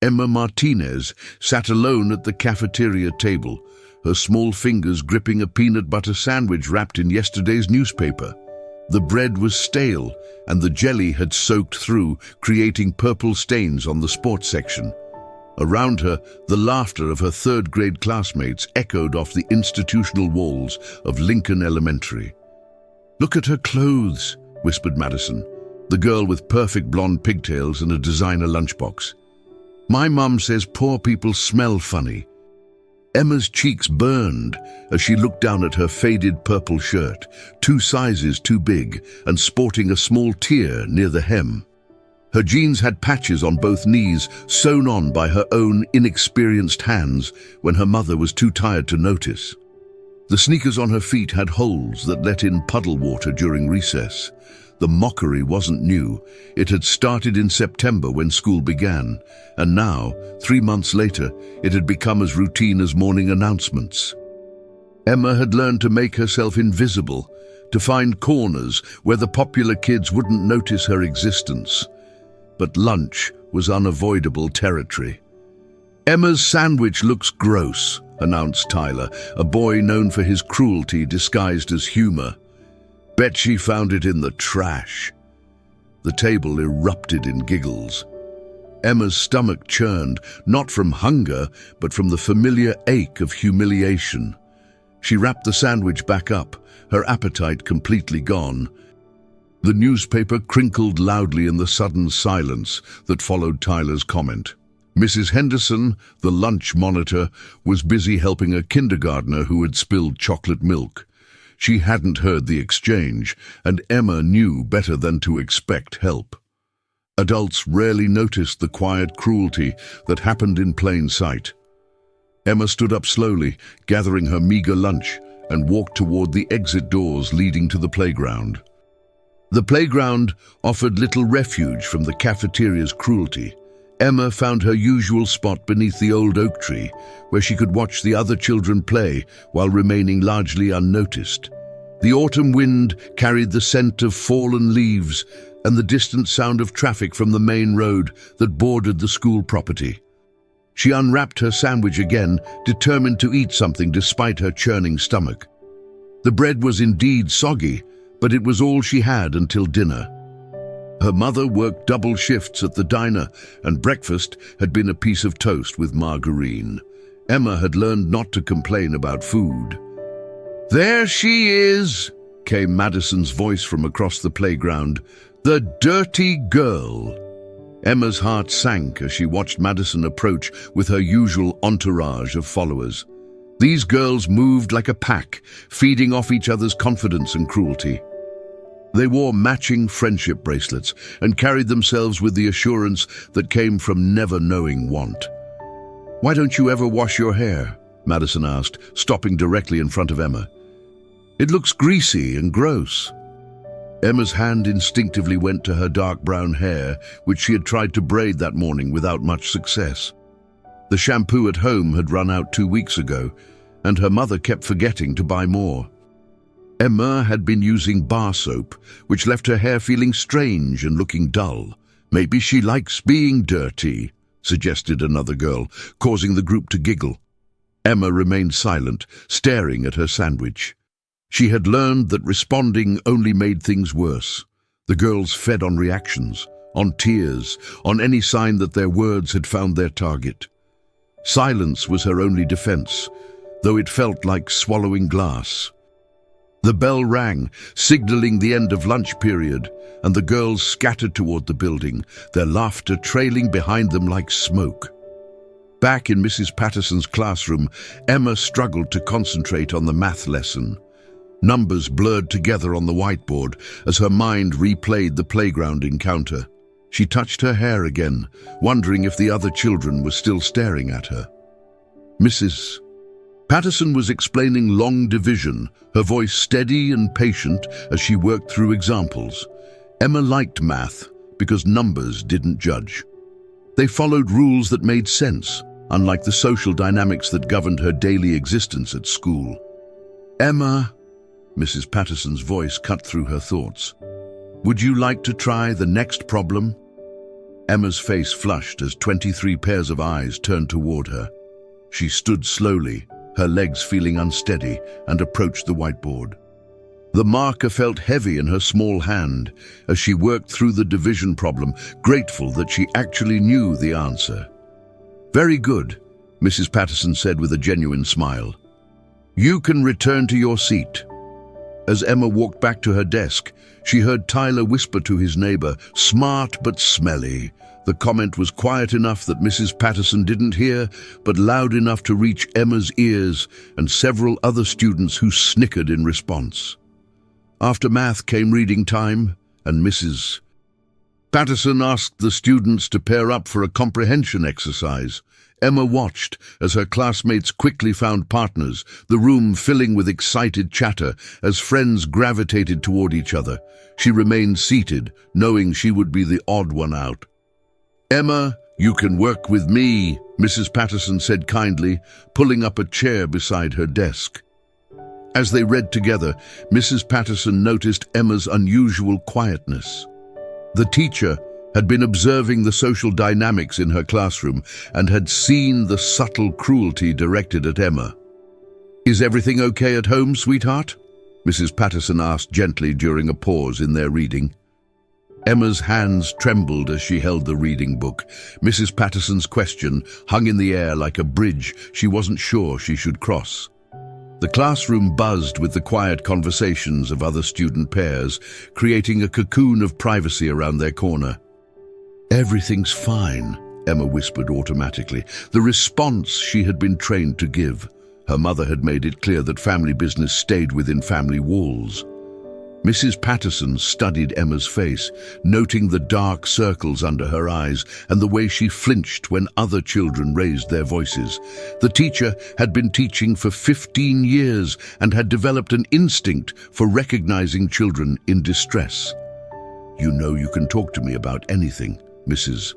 Emma Martinez sat alone at the cafeteria table, her small fingers gripping a peanut butter sandwich wrapped in yesterday's newspaper. The bread was stale, and the jelly had soaked through, creating purple stains on the sports section. Around her, the laughter of her third-grade classmates echoed off the institutional walls of Lincoln Elementary. "Look at her clothes," whispered Madison, the girl with perfect blonde pigtails and a designer lunchbox. "My mum says poor people smell funny." Emma's cheeks burned as she looked down at her faded purple shirt, 2 sizes too big and sporting a small tear near the hem. Her jeans had patches on both knees, sewn on by her own inexperienced hands when her mother was too tired to notice. The sneakers on her feet had holes that let in puddle water during recess. The mockery wasn't new. It had started in September when school began, and now, 3 months later, it had become as routine as morning announcements. Emma had learned to make herself invisible, to find corners where the popular kids wouldn't notice her existence. But lunch was unavoidable territory. "Emma's sandwich looks gross," announced Tyler, a boy known for his cruelty disguised as humor. "Bet she found it in the trash." The table erupted in giggles. Emma's stomach churned, not from hunger, but from the familiar ache of humiliation. She wrapped the sandwich back up, her appetite completely gone. The newspaper crinkled loudly in the sudden silence that followed Tyler's comment. Mrs. Henderson, the lunch monitor, was busy helping a kindergartner who had spilled chocolate milk. She hadn't heard the exchange, and Emma knew better than to expect help. Adults rarely noticed the quiet cruelty that happened in plain sight. Emma stood up slowly, gathering her meager lunch, and walked toward the exit doors leading to the playground. The playground offered little refuge from the cafeteria's cruelty. Emma found her usual spot beneath the old oak tree, where she could watch the other children play while remaining largely unnoticed. The autumn wind carried the scent of fallen leaves and the distant sound of traffic from the main road that bordered the school property. She unwrapped her sandwich again, determined to eat something despite her churning stomach. The bread was indeed soggy, but it was all she had until dinner. Her mother worked double shifts at the diner, and breakfast had been a piece of toast with margarine. Emma had learned not to complain about food. "There she is," came Madison's voice from across the playground. "The dirty girl." Emma's heart sank as she watched Madison approach with her usual entourage of followers. These girls moved like a pack, feeding off each other's confidence and cruelty. They wore matching friendship bracelets and carried themselves with the assurance that came from never knowing want. "Why don't you ever wash your hair?" Madison asked, stopping directly in front of Emma. "It looks greasy and gross." Emma's hand instinctively went to her dark brown hair, which she had tried to braid that morning without much success. The shampoo at home had run out 2 weeks ago, and her mother kept forgetting to buy more. Emma had been using bar soap, which left her hair feeling strange and looking dull. "Maybe she likes being dirty," suggested another girl, causing the group to giggle. Emma remained silent, staring at her sandwich. She had learned that responding only made things worse. The girls fed on reactions, on tears, on any sign that their words had found their target. Silence was her only defense, though it felt like swallowing glass. The bell rang, signaling the end of lunch period, and the girls scattered toward the building, their laughter trailing behind them like smoke. Back in Mrs. Patterson's classroom, Emma struggled to concentrate on the math lesson. Numbers blurred together on the whiteboard as her mind replayed the playground encounter. She touched her hair again, wondering if the other children were still staring at her. Mrs. Patterson was explaining long division, her voice steady and patient as she worked through examples. Emma liked math because numbers didn't judge. They followed rules that made sense, unlike the social dynamics that governed her daily existence at school. "Emma," Mrs. Patterson's voice cut through her thoughts, "would you like to try the next problem?" Emma's face flushed as 23 pairs of eyes turned toward her. She stood slowly, her legs feeling unsteady, and approached the whiteboard. The marker felt heavy in her small hand as she worked through the division problem, grateful that she actually knew the answer. "Very good," Mrs. Patterson said with a genuine smile. "You can return to your seat." As Emma walked back to her desk, she heard Tyler whisper to his neighbor, "Smart but smelly." The comment was quiet enough that Mrs. Patterson didn't hear, but loud enough to reach Emma's ears and several other students who snickered in response. After math came reading time, and Mrs. Patterson asked the students to pair up for a comprehension exercise. Emma watched as her classmates quickly found partners, the room filling with excited chatter as friends gravitated toward each other. She remained seated, knowing she would be the odd one out. "Emma, you can work with me," Mrs. Patterson said kindly, pulling up a chair beside her desk. As they read together, Mrs. Patterson noticed Emma's unusual quietness. The teacher had been observing the social dynamics in her classroom and had seen the subtle cruelty directed at Emma. "Is everything okay at home, sweetheart?" Mrs. Patterson asked gently during a pause in their reading. Emma's hands trembled as she held the reading book. Mrs. Patterson's question hung in the air like a bridge she wasn't sure she should cross. The classroom buzzed with the quiet conversations of other student pairs, creating a cocoon of privacy around their corner. "Everything's fine," Emma whispered automatically, the response she had been trained to give. Her mother had made it clear that family business stayed within family walls. Mrs. Patterson studied Emma's face, noting the dark circles under her eyes and the way she flinched when other children raised their voices. The teacher had been teaching for 15 years and had developed an instinct for recognizing children in distress. "You know you can talk to me about anything," Mrs.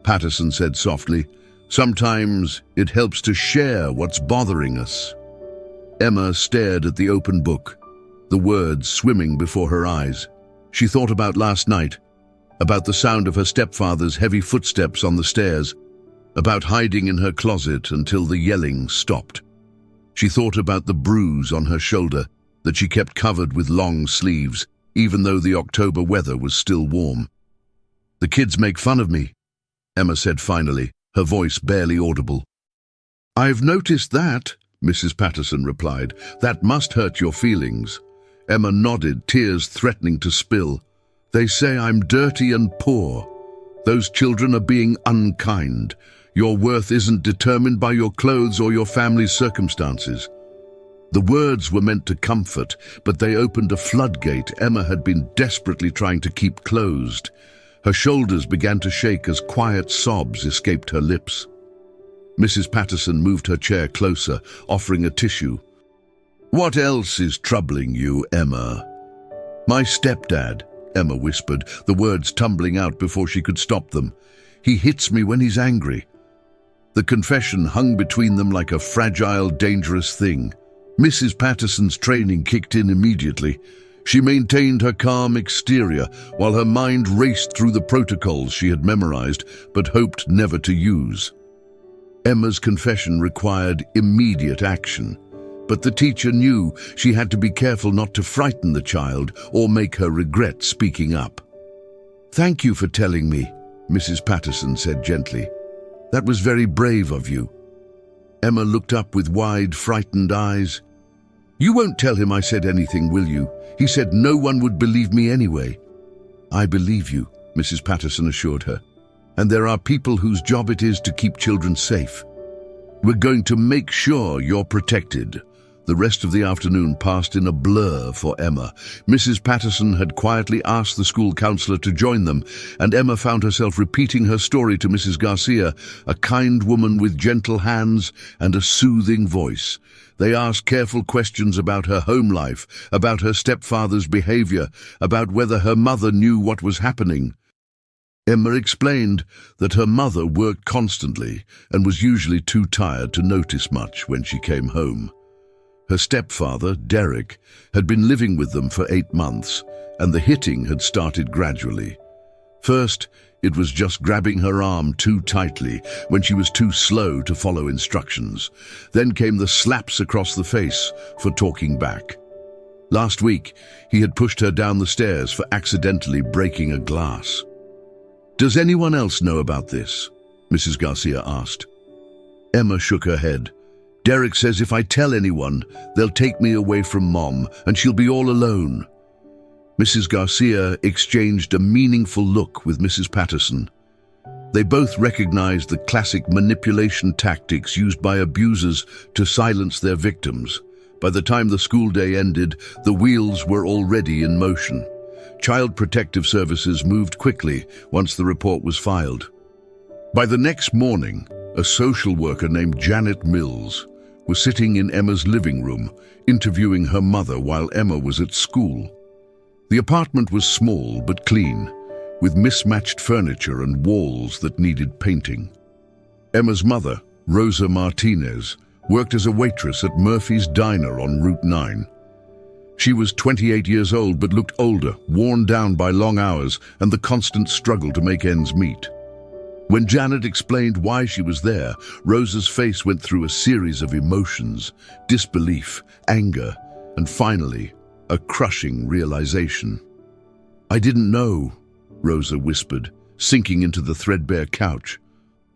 Patterson said softly. "Sometimes it helps to share what's bothering us." Emma stared at the open book, the words swimming before her eyes. She thought about last night, about the sound of her stepfather's heavy footsteps on the stairs, about hiding in her closet until the yelling stopped. She thought about the bruise on her shoulder that she kept covered with long sleeves, even though the October weather was still warm. "The kids make fun of me," Emma said finally, her voice barely audible. "I've noticed that," Mrs. Patterson replied. "That must hurt your feelings." Emma nodded, tears threatening to spill. "They say I'm dirty and poor. Those children are being unkind. Your worth isn't determined by your clothes or your family's circumstances." The words were meant to comfort, but they opened a floodgate Emma had been desperately trying to keep closed. Her shoulders began to shake as quiet sobs escaped her lips. Mrs. Patterson moved her chair closer, offering a tissue. "What else is troubling you, Emma?" "My stepdad," Emma whispered, the words tumbling out before she could stop them. "He hits me when he's angry." The confession hung between them like a fragile, dangerous thing. Mrs. Patterson's training kicked in immediately. She maintained her calm exterior while her mind raced through the protocols she had memorized but hoped never to use. Emma's confession required immediate action, but the teacher knew she had to be careful not to frighten the child or make her regret speaking up. "Thank you for telling me," Mrs. Patterson said gently. "That was very brave of you." Emma looked up with wide, frightened eyes. "You won't tell him I said anything, will you? He said no one would believe me anyway." "I believe you," Mrs. Patterson assured her. "And there are people whose job it is to keep children safe. We're going to make sure you're protected." The rest of the afternoon passed in a blur for Emma. Mrs. Patterson had quietly asked the school counselor to join them, and Emma found herself repeating her story to Mrs. Garcia, a kind woman with gentle hands and a soothing voice. They asked careful questions about her home life, about her stepfather's behavior, about whether her mother knew what was happening. Emma explained that her mother worked constantly and was usually too tired to notice much when she came home. Her stepfather, Derek, had been living with them for 8 months, and the hitting had started gradually. First, It was just grabbing her arm too tightly when she was too slow to follow instructions. Then came the slaps across the face for talking back. Last week, he had pushed her down the stairs for accidentally breaking a glass. "Does anyone else know about this?" Mrs. Garcia asked. Emma shook her head. "Derek says if I tell anyone, they'll take me away from Mom and she'll be all alone." Mrs. Garcia exchanged a meaningful look with Mrs. Patterson. They both recognized the classic manipulation tactics used by abusers to silence their victims. By the time the school day ended, the wheels were already in motion. Child Protective Services moved quickly once the report was filed. By the next morning, a social worker named Janet Mills was sitting in Emma's living room, interviewing her mother while Emma was at school. The apartment was small but clean, with mismatched furniture and walls that needed painting. Emma's mother, Rosa Martinez, worked as a waitress at Murphy's Diner on Route 9. She was 28 years old but looked older, worn down by long hours and the constant struggle to make ends meet. When Janet explained why she was there, Rosa's face went through a series of emotions: disbelief, anger, and finally, a crushing realization. "I didn't know," Rosa whispered, sinking into the threadbare couch.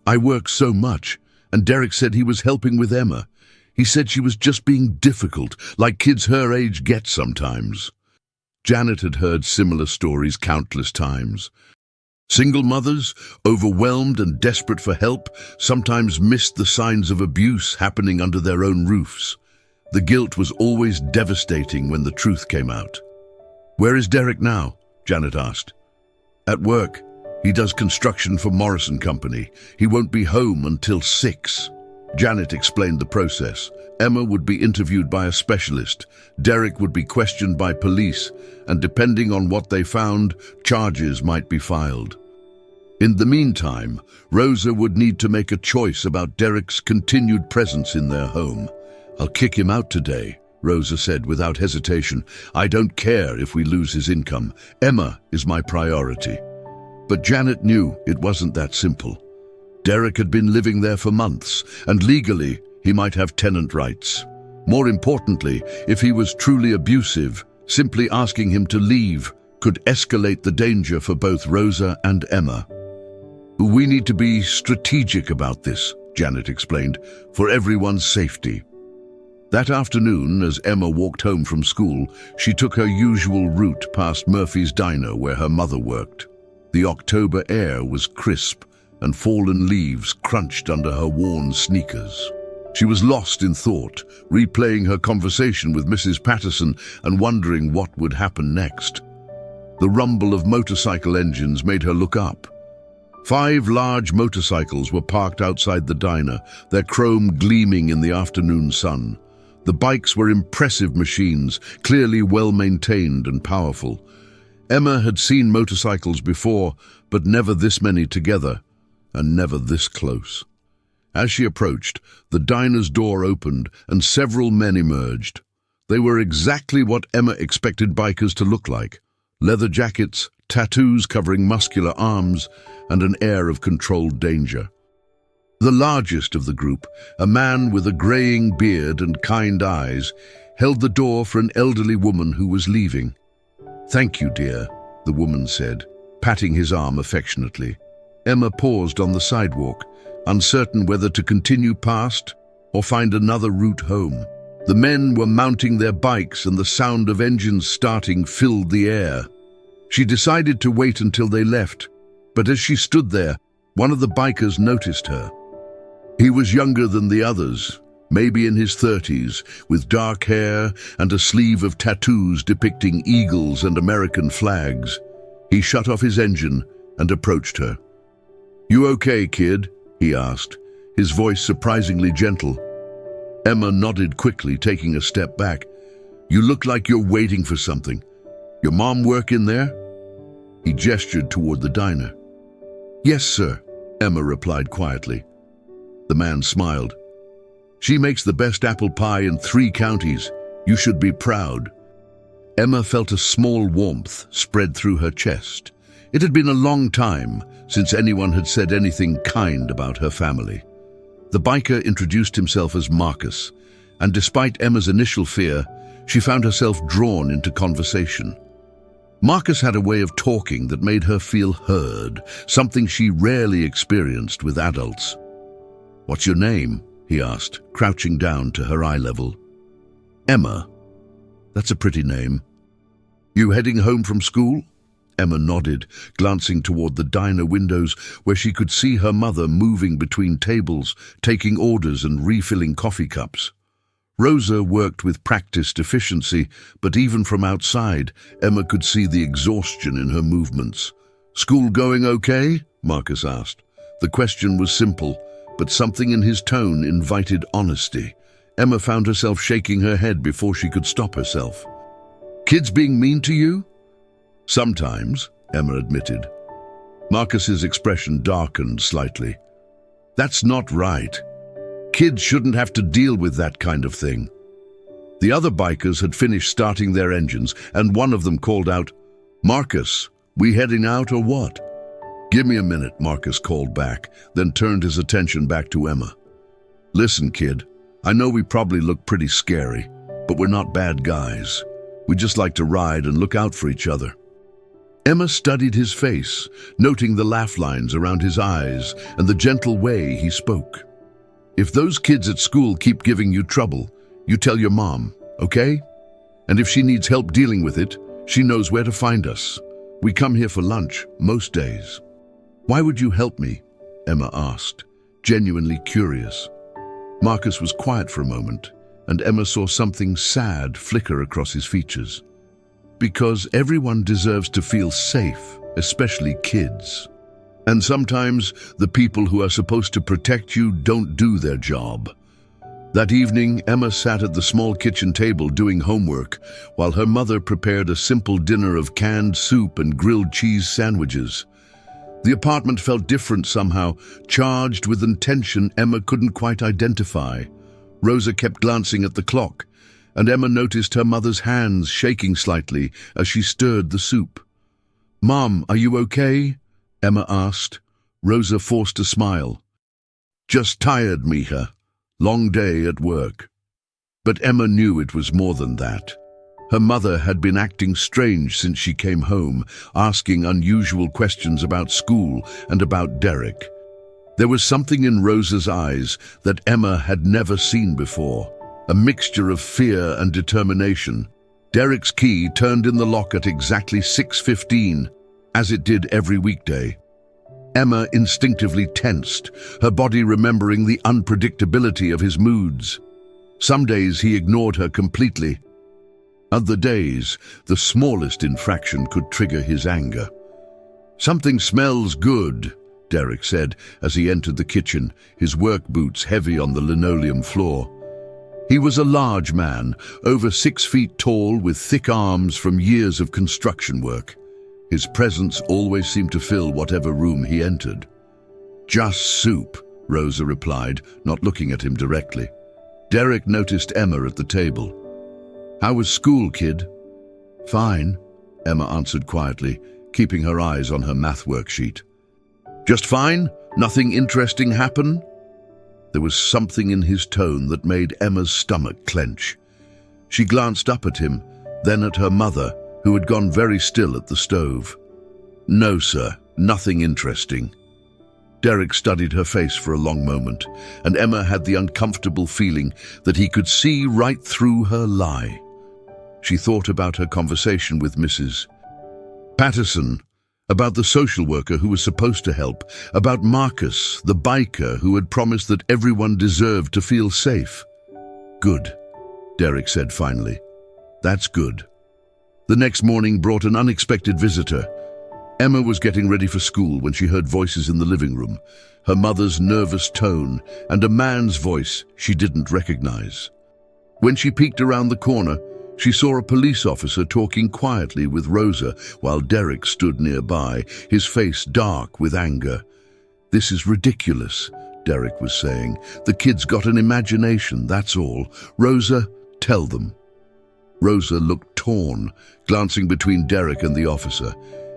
"I work so much, and Derek said he was helping with Emma. He said she was just being difficult, like kids her age get sometimes." Janet had heard similar stories countless times. Single mothers, overwhelmed and desperate for help, sometimes missed the signs of abuse happening under their own roofs. The guilt was always devastating when the truth came out. "Where is Derek now?" Janet asked. "At work. He does construction for Morrison Company. He won't be home until 6. Janet explained the process. Emma would be interviewed by a specialist. Derek would be questioned by police, and depending on what they found, charges might be filed. In the meantime, Rosa would need to make a choice about Derek's continued presence in their home. "I'll kick him out today," Rosa said without hesitation. "I don't care if we lose his income. Emma is my priority." But Janet knew it wasn't that simple. Derek had been living there for months, and legally, he might have tenant rights. More importantly, if he was truly abusive, simply asking him to leave could escalate the danger for both Rosa and Emma. "We need to be strategic about this," Janet explained, "for everyone's safety." That afternoon, as Emma walked home from school, she took her usual route past Murphy's Diner where her mother worked. The October air was crisp, and fallen leaves crunched under her worn sneakers. She was lost in thought, replaying her conversation with Mrs. Patterson and wondering what would happen next. The rumble of motorcycle engines made her look up. 5 large motorcycles were parked outside the diner, their chrome gleaming in the afternoon sun. The bikes were impressive machines, clearly well-maintained and powerful. Emma had seen motorcycles before, but never this many together, and never this close. As she approached, the diner's door opened and several men emerged. They were exactly what Emma expected bikers to look like: leather jackets, tattoos covering muscular arms, and an air of controlled danger. The largest of the group, a man with a graying beard and kind eyes, held the door for an elderly woman who was leaving. "Thank you, dear," the woman said, patting his arm affectionately. Emma paused on the sidewalk, uncertain whether to continue past or find another route home. The men were mounting their bikes and the sound of engines starting filled the air. She decided to wait until they left, but as she stood there, one of the bikers noticed her. He was younger than the others, maybe in his 30s, with dark hair and a sleeve of tattoos depicting eagles and American flags. He shut off his engine and approached her. "You okay, kid?" he asked, his voice surprisingly gentle. Emma nodded quickly, taking a step back. "You look like you're waiting for something. Your mom work in there?" He gestured toward the diner. "Yes, sir," Emma replied quietly. The man smiled. "She makes the best apple pie in 3 counties. You should be proud." Emma felt a small warmth spread through her chest. It had been a long time since anyone had said anything kind about her family. The biker introduced himself as Marcus, and despite Emma's initial fear, she found herself drawn into conversation. Marcus had a way of talking that made her feel heard, something she rarely experienced with adults. "What's your name?" he asked, crouching down to her eye level. "Emma." "That's a pretty name." "You heading home from school?" Emma nodded, glancing toward the diner windows where she could see her mother moving between tables, taking orders and refilling coffee cups. Rosa worked with practiced efficiency, but even from outside, Emma could see the exhaustion in her movements. "School going okay?" Marcus asked. The question was simple, but something in his tone invited honesty. Emma found herself shaking her head before she could stop herself. "Kids being mean to you?" "Sometimes," Emma admitted. Marcus's expression darkened slightly. "That's not right. Kids shouldn't have to deal with that kind of thing." The other bikers had finished starting their engines, and one of them called out, "Marcus, we heading out or what?" "Give me a minute," Marcus called back, then turned his attention back to Emma. "Listen, kid, I know we probably look pretty scary, but we're not bad guys. We just like to ride and look out for each other." Emma studied his face, noting the laugh lines around his eyes and the gentle way he spoke. "If those kids at school keep giving you trouble, you tell your mom, okay? And if she needs help dealing with it, she knows where to find us. We come here for lunch, most days." "Why would you help me?" Emma asked, genuinely curious. Marcus was quiet for a moment, and Emma saw something sad flicker across his features. "Because everyone deserves to feel safe, especially kids. And sometimes the people who are supposed to protect you don't do their job." That evening, Emma sat at the small kitchen table doing homework, while her mother prepared a simple dinner of canned soup and grilled cheese sandwiches. The apartment felt different somehow, charged with an tension Emma couldn't quite identify. Rosa kept glancing at the clock, and Emma noticed her mother's hands shaking slightly as she stirred the soup. "Mom, are you okay?" Emma asked. Rosa forced a smile. "Just tired, Mija. Long day at work." But Emma knew it was more than that. Her mother had been acting strange since she came home, asking unusual questions about school and about Derek. There was something in Rosa's eyes that Emma had never seen before, a mixture of fear and determination. Derek's key turned in the lock at exactly 6:15, as it did every weekday. Emma instinctively tensed, her body remembering the unpredictability of his moods. Some days he ignored her completely. Other days, the smallest infraction could trigger his anger. "Something smells good," Derek said as he entered the kitchen, his work boots heavy on the linoleum floor. He was a large man, over 6 feet tall, with thick arms from years of construction work. His presence always seemed to fill whatever room he entered. "Just soup," Rosa replied, not looking at him directly. Derek noticed Emma at the table. "How was school, kid?" "Fine," Emma answered quietly, keeping her eyes on her math worksheet. "Just fine? Nothing interesting happen?" There was something in his tone that made Emma's stomach clench. She glanced up at him, then at her mother, who had gone very still at the stove. "No, sir, nothing interesting." Derek studied her face for a long moment, and Emma had the uncomfortable feeling that he could see right through her lie. She thought about her conversation with Mrs. Patterson, about the social worker who was supposed to help, about Marcus, the biker who had promised that everyone deserved to feel safe. "Good," Derek said finally. "That's good." The next morning brought an unexpected visitor. Emma was getting ready for school when she heard voices in the living room, her mother's nervous tone and a man's voice she didn't recognize. When she peeked around the corner, she saw a police officer talking quietly with Rosa while Derek stood nearby, his face dark with anger. "This is ridiculous," Derek was saying. "The kid's got an imagination, that's all. Rosa, tell them." Rosa looked torn, glancing between Derek and the officer.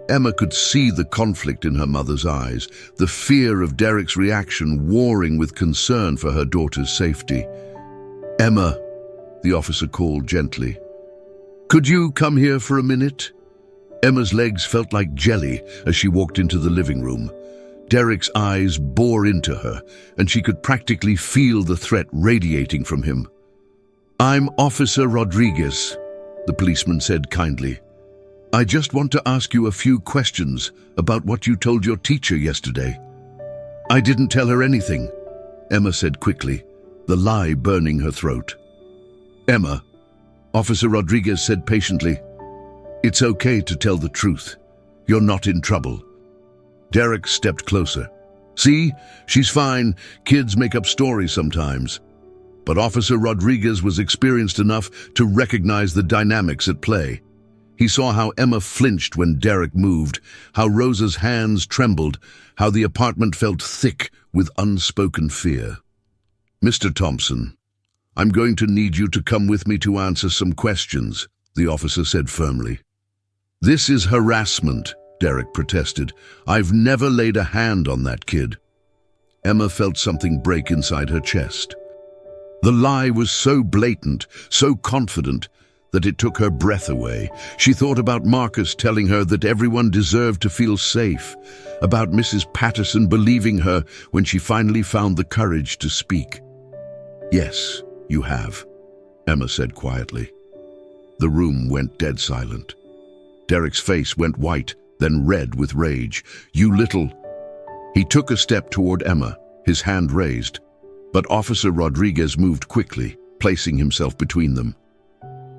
Emma could see the conflict in her mother's eyes, the fear of Derek's reaction warring with concern for her daughter's safety. "Emma," the officer called gently. "Could you come here for a minute?" Emma's legs felt like jelly as she walked into the living room. Derek's eyes bore into her, and she could practically feel the threat radiating from him. "I'm Officer Rodriguez," the policeman said kindly. "I just want to ask you a few questions about what you told your teacher yesterday." "I didn't tell her anything," Emma said quickly, the lie burning her throat. "Emma," Officer Rodriguez said patiently, "it's okay to tell the truth. You're not in trouble." Derek stepped closer. "See, she's fine. Kids make up stories sometimes." But Officer Rodriguez was experienced enough to recognize the dynamics at play. He saw how Emma flinched when Derek moved, how Rosa's hands trembled, how the apartment felt thick with unspoken fear. "Mr. Thompson, I'm going to need you to come with me to answer some questions," the officer said firmly. "This is harassment," Derek protested. "I've never laid a hand on that kid." Emma felt something break inside her chest. The lie was so blatant, so confident, that it took her breath away. She thought about Marcus telling her that everyone deserved to feel safe, about Mrs. Patterson believing her when she finally found the courage to speak. "Yes, you have," Emma said quietly. The room went dead silent. Derek's face went white, then red with rage. "You little—" He took a step toward Emma, his hand raised, but Officer Rodriguez moved quickly, placing himself between them.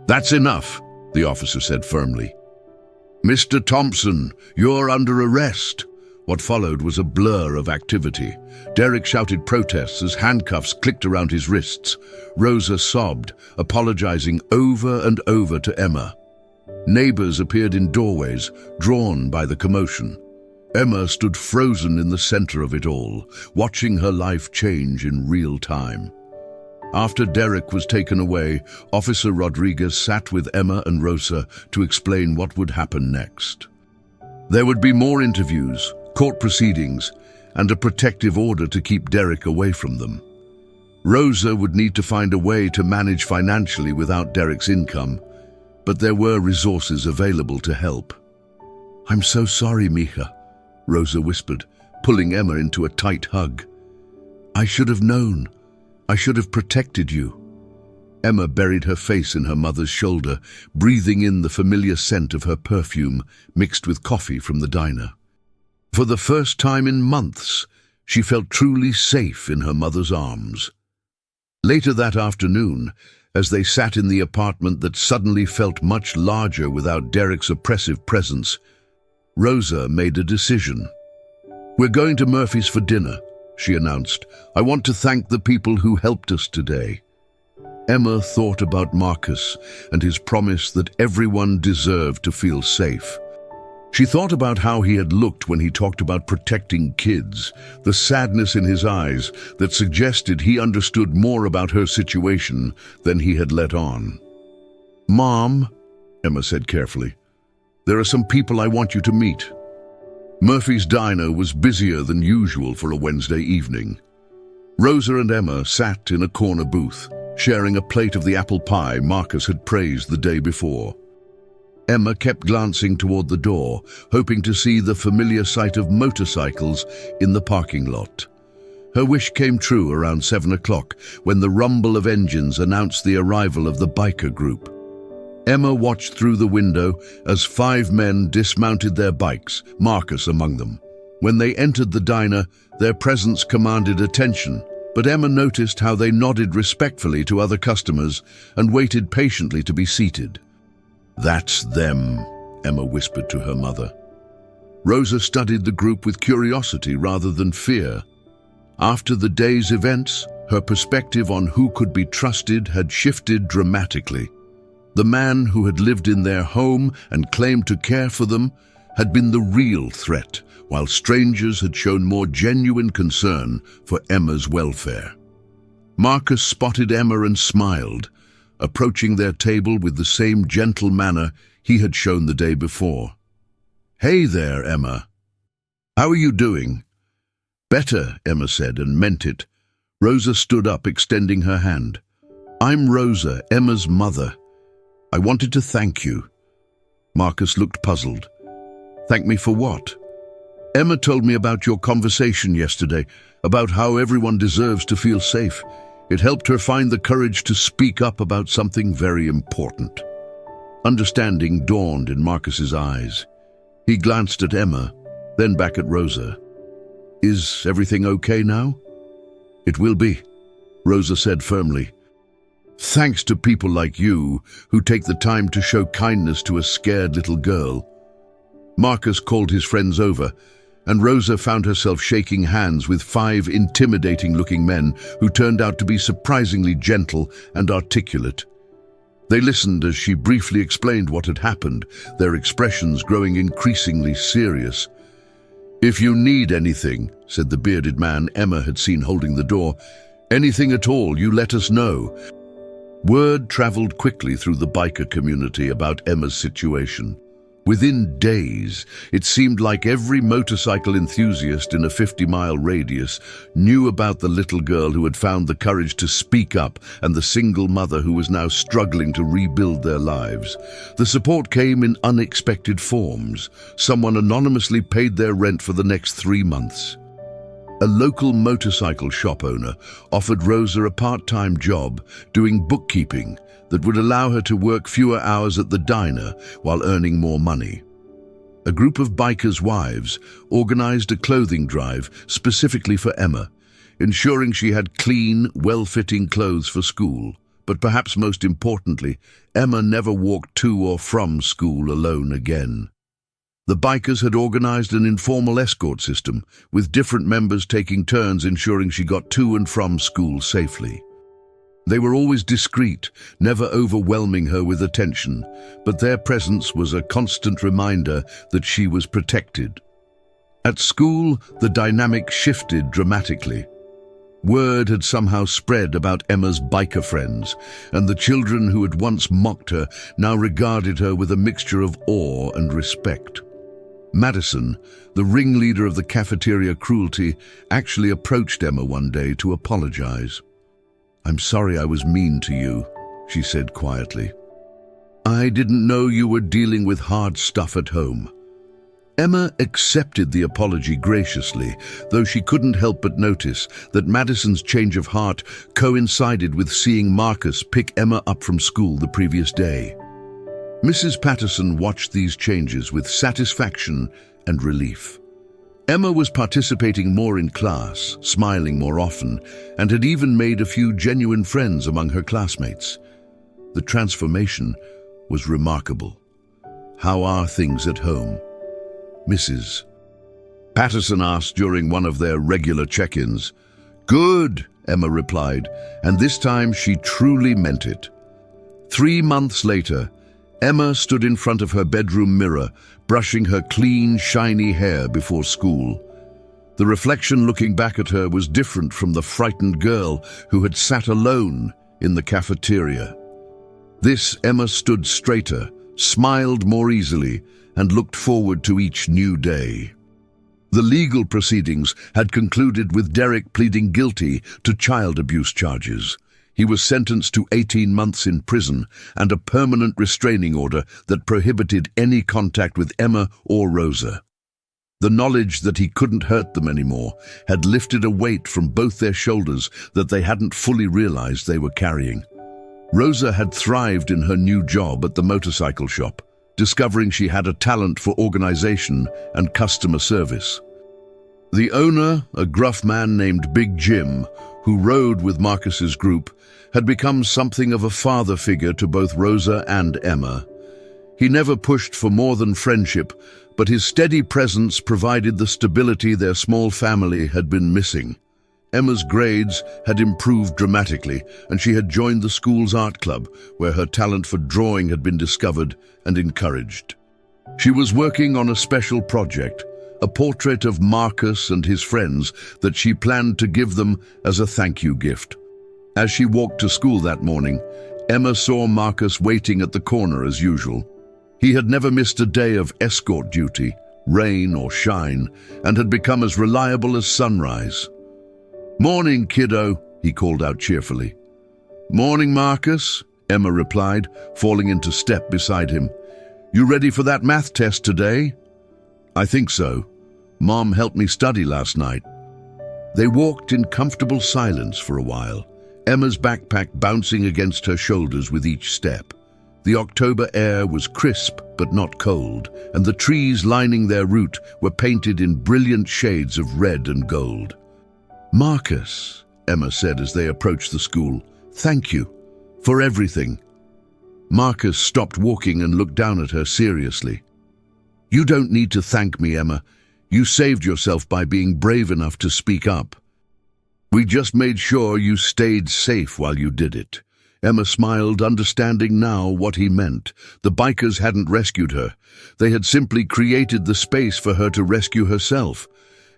"That's enough," the officer said firmly. "Mr. Thompson, you're under arrest." What followed was a blur of activity. Derek shouted protests as handcuffs clicked around his wrists. Rosa sobbed, apologizing over and over to Emma. Neighbors appeared in doorways, drawn by the commotion. Emma stood frozen in the center of it all, watching her life change in real time. After Derek was taken away, Officer Rodriguez sat with Emma and Rosa to explain what would happen next. There would be more interviews, court proceedings, and a protective order to keep Derek away from them. Rosa would need to find a way to manage financially without Derek's income, but there were resources available to help. "I'm so sorry, Mija," Rosa whispered, pulling Emma into a tight hug. "I should have known. I should have protected you." Emma buried her face in her mother's shoulder, breathing in the familiar scent of her perfume mixed with coffee from the diner. For the first time in months, she felt truly safe in her mother's arms. Later that afternoon, as they sat in the apartment that suddenly felt much larger without Derek's oppressive presence, Rosa made a decision. "We're going to Murphy's for dinner," she announced. "I want to thank the people who helped us today." Emma thought about Marcus and his promise that everyone deserved to feel safe. She thought about how he had looked when he talked about protecting kids, the sadness in his eyes that suggested he understood more about her situation than he had let on. "Mom," Emma said carefully, "there are some people I want you to meet." Murphy's diner was busier than usual for a Wednesday evening. Rosa and Emma sat in a corner booth, sharing a plate of the apple pie Marcus had praised the day before. Emma kept glancing toward the door, hoping to see the familiar sight of motorcycles in the parking lot. Her wish came true around 7 o'clock, when the rumble of engines announced the arrival of the biker group. Emma watched through the window as 5 men dismounted their bikes, Marcus among them. When they entered the diner, their presence commanded attention, but Emma noticed how they nodded respectfully to other customers and waited patiently to be seated. "That's them," Emma whispered to her mother. Rosa studied the group with curiosity rather than fear. After the day's events, her perspective on who could be trusted had shifted dramatically. The man who had lived in their home and claimed to care for them had been the real threat, while strangers had shown more genuine concern for Emma's welfare. Marcus spotted Emma and smiled, approaching their table with the same gentle manner he had shown the day before. "Hey there, Emma. How are you doing?" "Better," Emma said, and meant it. Rosa stood up, extending her hand. "I'm Rosa, Emma's mother. I wanted to thank you." Marcus looked puzzled. "Thank me for what?" "Emma told me about your conversation yesterday, about how everyone deserves to feel safe. It helped her find the courage to speak up about something very important." Understanding dawned in Marcus's eyes. He glanced at Emma, then back at Rosa. "Is everything okay now?" "It will be," Rosa said firmly. "Thanks to people like you who take the time to show kindness to a scared little girl." Marcus called his friends over, and Rosa found herself shaking hands with 5 intimidating-looking men who turned out to be surprisingly gentle and articulate. They listened as she briefly explained what had happened, their expressions growing increasingly serious. "If you need anything," said the bearded man Emma had seen holding the door, "anything at all, you let us know." Word traveled quickly through the biker community about Emma's situation. Within days, it seemed like every motorcycle enthusiast in a 50-mile radius knew about the little girl who had found the courage to speak up and the single mother who was now struggling to rebuild their lives. The support came in unexpected forms. Someone anonymously paid their rent for the next 3 months. A local motorcycle shop owner offered Rosa a part-time job doing bookkeeping that would allow her to work fewer hours at the diner while earning more money. A group of bikers' wives organized a clothing drive specifically for Emma, ensuring she had clean, well-fitting clothes for school. But perhaps most importantly, Emma never walked to or from school alone again. The bikers had organized an informal escort system, with different members taking turns ensuring she got to and from school safely. They were always discreet, never overwhelming her with attention, but their presence was a constant reminder that she was protected. At school, the dynamic shifted dramatically. Word had somehow spread about Emma's biker friends, and the children who had once mocked her now regarded her with a mixture of awe and respect. Madison, the ringleader of the cafeteria cruelty, actually approached Emma one day to apologize. "I'm sorry I was mean to you," she said quietly. "I didn't know you were dealing with hard stuff at home." Emma accepted the apology graciously, though she couldn't help but notice that Madison's change of heart coincided with seeing Marcus pick Emma up from school the previous day. Mrs. Patterson watched these changes with satisfaction and relief. Emma was participating more in class, smiling more often, and had even made a few genuine friends among her classmates. The transformation was remarkable. "How are things at home?" Mrs. Patterson asked during one of their regular check-ins. "Good," Emma replied, and this time she truly meant it. 3 months later, Emma stood in front of her bedroom mirror, brushing her clean, shiny hair before school. The reflection looking back at her was different from the frightened girl who had sat alone in the cafeteria. This Emma stood straighter, smiled more easily, and looked forward to each new day. The legal proceedings had concluded with Derek pleading guilty to child abuse charges. He was sentenced to 18 months in prison and a permanent restraining order that prohibited any contact with Emma or Rosa. The knowledge that he couldn't hurt them anymore had lifted a weight from both their shoulders that they hadn't fully realized they were carrying. Rosa had thrived in her new job at the motorcycle shop, discovering she had a talent for organization and customer service. The owner, a gruff man named Big Jim, who rode with Marcus's group, had become something of a father figure to both Rosa and Emma. He never pushed for more than friendship, but his steady presence provided the stability their small family had been missing. Emma's grades had improved dramatically, and she had joined the school's art club, where her talent for drawing had been discovered and encouraged. She was working on a special project, a portrait of Marcus and his friends that she planned to give them as a thank you gift. As she walked to school that morning, Emma saw Marcus waiting at the corner as usual. He had never missed a day of escort duty, rain or shine, and had become as reliable as sunrise. "Morning, kiddo," he called out cheerfully. "Morning, Marcus," Emma replied, falling into step beside him. "You ready for that math test today?" "I think so. Mom helped me study last night." They walked in comfortable silence for a while, Emma's backpack bouncing against her shoulders with each step. The October air was crisp but not cold, and the trees lining their route were painted in brilliant shades of red and gold. "Marcus," Emma said as they approached the school, "thank you for everything." Marcus stopped walking and looked down at her seriously. "You don't need to thank me, Emma. You saved yourself by being brave enough to speak up. We just made sure you stayed safe while you did it." Emma smiled, understanding now what he meant. The bikers hadn't rescued her. They had simply created the space for her to rescue herself.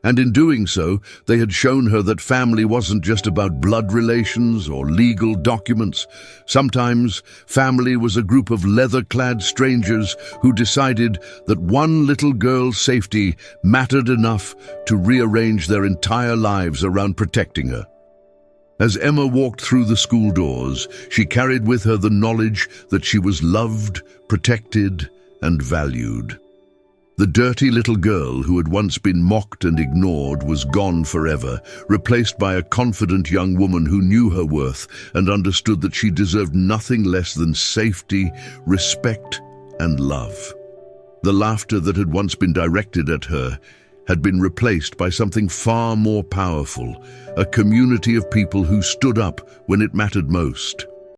And in doing so, they had shown her that family wasn't just about blood relations or legal documents. Sometimes, family was a group of leather-clad strangers who decided that one little girl's safety mattered enough to rearrange their entire lives around protecting her. As Emma walked through the school doors, she carried with her the knowledge that she was loved, protected, and valued. The dirty little girl who had once been mocked and ignored was gone forever, replaced by a confident young woman who knew her worth and understood that she deserved nothing less than safety, respect, and love. The laughter that had once been directed at her had been replaced by something far more powerful, a community of people who stood up when it mattered most.